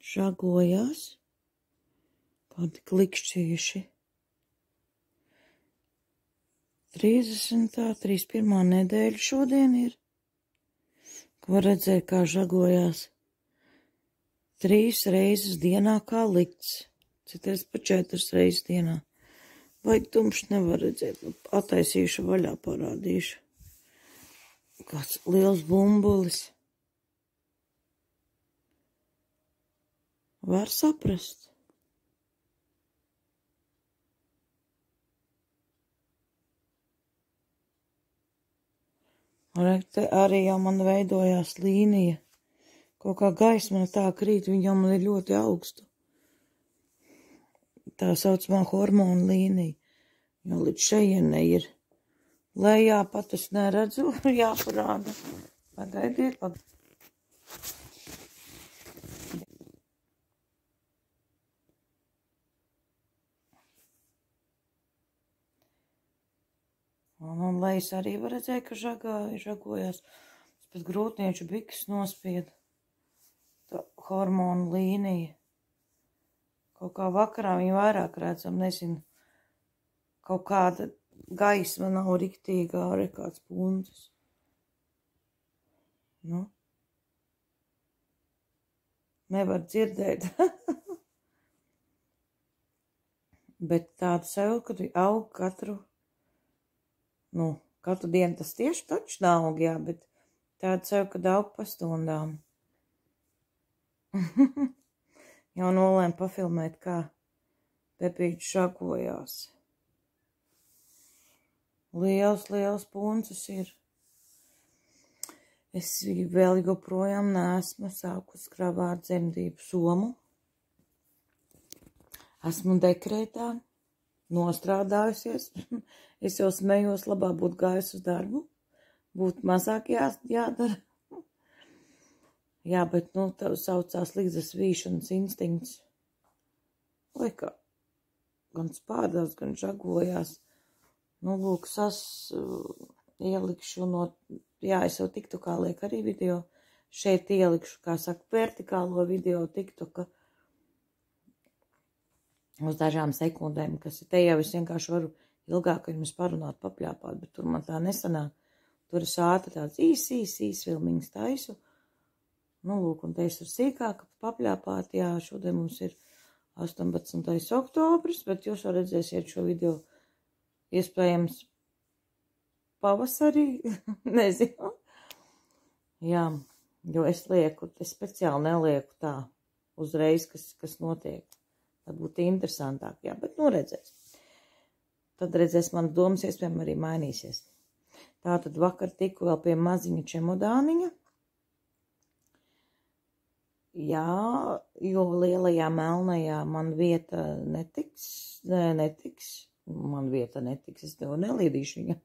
žagojās, kādi klikšķīši. 31. nedēļa šodien ir, ko redzēja, kā žagojās 3 reizes dienā, kā likts, citais pa 4 reizes dienā. Vai tumšs nevar redzēt, attaisīšu vaļā, parādīšu. Kāds liels bumbulis. Var saprast. Te arī jau man veidojās līnija. Kaut kā gaisma tā krīt, viņa man ir ļoti augstu. Tā saucamā hormona līnija. Jo līdz šejienei ir. Lejā pat es neredzu, jāparāda. Pagaidiet, Un lejas arī var redzēt, ka žagojās. Es pat grūtnieču biks nospiedu. Tā hormonu līnija. Kaut kā vakarā viņa vairāk redzam, nezinu. Kaut kāda gaisma nav riktīgā, arī kāds puncis. Nu. Nevar dzirdēt. Bet tāda sajūta, ka aug katru dienu tas tieši taču nav, jā, bet tāda sajūta, ka aug pa stundām. Jau nolēmu pafilmēt, kā Pepīte žagojās. Liels puncis ir. Es vēl joprojām neesmu sākus kravāt dzemdību somu. Esmu dekrētā, nostrādājusies. Es jau smējos, labāk būtu gājus uz darbu. Būtu mazāk jādara. Jā, bet, tā saucās līdzas vīšanas instinkts. Lai kā, gan spādās, gan žagojās. Lūk, ielikšu es jau TikTokā lieku arī video. Šeit ielikšu, kā saka, vertikālo video TikToka. Uz dažām sekundēm, kas ir te jau es vienkārši varu ilgāk ar jums parunāt, papļāpāt, bet tur man tā nesanāk. Tur es ātri tāds īs filmiņas taisu. Lūk, un te es varu sīkāk papļāpāt, jā, šodien mums ir 18. oktobris, bet jūs jau redzēsiet šo video iespējams pavasarī, nezinu. Jā, jo es speciāli nelieku tā uzreiz, kas notiek. Tā būtu interesantāk, jā, bet redzēs. Tad redzēs, manas domas iespējams arī mainīsies. Tātad vakar tiku vēl pie maziņa čemodāniņa. Jā, jo lielajā melnajā man vieta netiks. Man vieta netiks, es tev nelīdīšu viņu.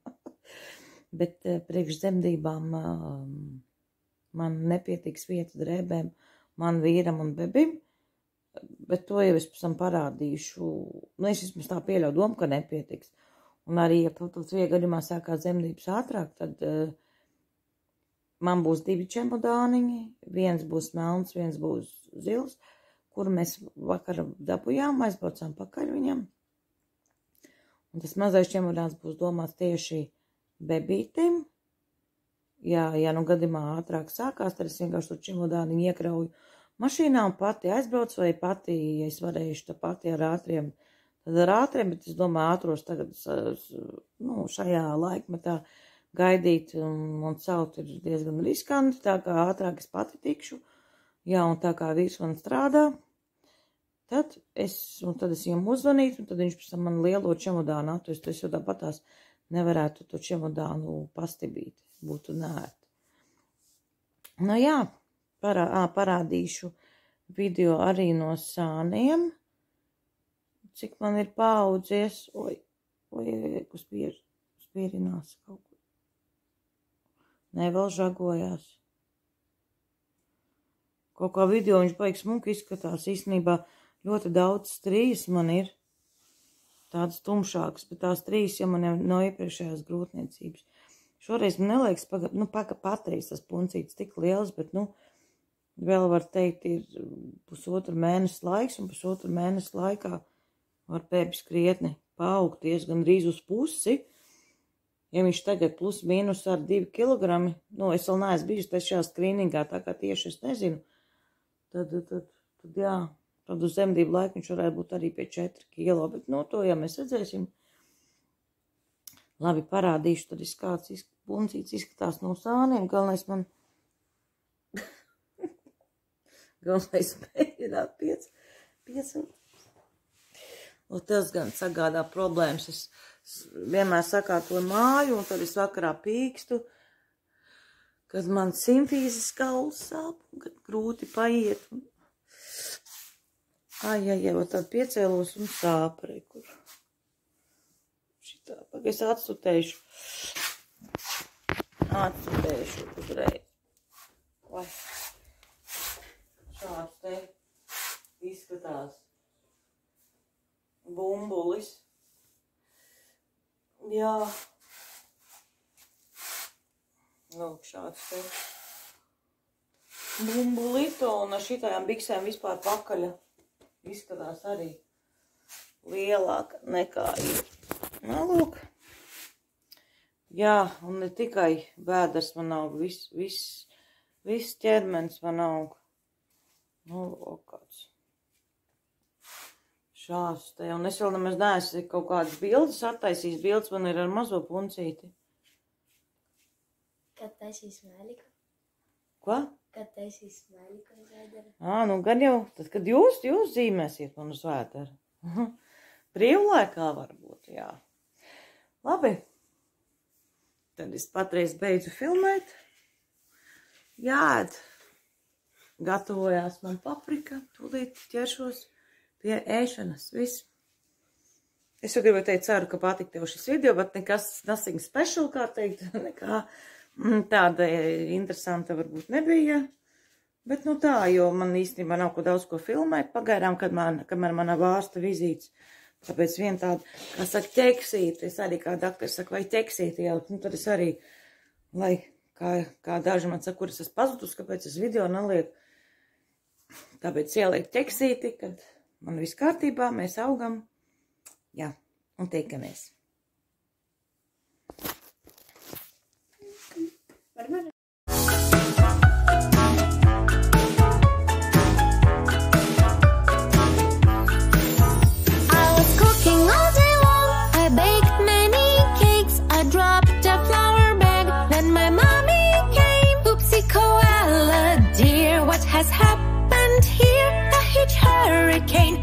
Bet priekš dzemdībām man nepietiks vieta drēbēm, man vīram un bebim. Bet to jau es pēc tam parādīšu. Es vismaz tā pieļauju domu, ka nepietiks. Un arī, ja kaut gadījumā sākās dzemdības ātrāk, tad man būs 2 čemodāniņi. Viens būs melns, viens būs zils, kuru mēs vakar dabujām, aizbraucām pakaļ viņam. Un tas mazais čemodāns būs domāts tieši bebītim. Ja gadījumā ātrāk sākās, tad es vienkārši to čemodāniņu iekrauju mašīnā un pati aizbraucu, vai pati, ja es varēšu tā pati ar ātriem, tad ar ātriem, bet es domāju, ātros tagad, šajā laikmetā gaidīt un celt ir diezgan riskanti, tā kā ātrāk es pati tikšu, jā, un tā kā vīrs man strādā, tad es viņam uzvanītu, un tad viņš pēc tam man lielo čemodānu atvest, es jau tāpatās nevarētu to čemodānu pastibīt, būtu nērt. Jā. Parādīšu video arī no sāniem, cik man ir paaudzies. Kas spīrinās kaut ko. Nē, vēl žagojās. Kaut kā video viņš baigs smuki izskatās. Īstenībā ļoti daudz strījas man ir. Tādas tumšākas, bet tās strījas jau man jau no iepriekšējās grūtniecības. Šoreiz man neliekas, patreiz tas puncītis tik liels, bet, Vēl var teikt, ir 1,5 mēnesi laiks, un 1,5 mēnesi laikā var bēbis krietni paaugties, gan drīz uz pusi. Ja viņš tagad plus mīnus ar 2 kilogrami, es vēl neesmu bijusi šajā skrīningā, tā kā tieši es nezinu, tad jā, tad uz zemdību laiku viņš varētu būt arī pie 4 kilo, bet to jau mēs redzēsim. Labi, parādīšu, tad kāds puncīts izskatās no sāniem, galvenais man galvenais mēģināt piecelt. Un tas gan sagādā problēmas. Es vienmēr sakārtoju māju, un tad es vakarā pīkstu, kad man simfīzes kauls sāp, kad grūti paiet. Un tad piecēlos un sāp, kur. Šitā, pag es atstutēšu uzreiz. Vai. Šāds te izskatās bumbulis. Jā. Lūk, šāds te bumbulito, un ar šitajām biksēm vispār pakaļa izskatās arī lielāka nekā ir. Lūk. Jā, un ne tikai bēdars man aug, viss ķermenis man aug. Kāds. Šāds te, un es vēl nemaz neesmu kaut kādas bildes attaisījis, bildes man ir ar mazo puncīti. Kad taisīs mēliku? Ko? Kad taisīs mēliku uz vēdera? Gan jau, tad, kad jūs zīmēsiet man uz vēdera. Brīvlaikā varbūt, jā. Labi. Tad es patreiz beidzu filmēt. Jāēd. Gatavojās man paprika, tūlīt ķeršos pie ēšanas, viss. Es jau gribēju teikt, ceru, ka patīk tev šis video, bet nothing special, kā teikt, nekā tāda interesanta varbūt nebija. Bet tā, jo man īstenībā nav daudz ko filmēt pagaidām, kamēr mana vārsta vizītes. Tāpēc vien tāda, kā saka, ķeksīti, es arī kā dakteris saku, vai ķeksīti ielikt, tad es arī, lai, kā daži man saka, kur es esmu pazudus, kāpēc es video nelieku. Tāpēc ieliek ķeksīti, kad man viss kārtībā, mēs augam, jā, un tiekamies. Has happened here, a huge hurricane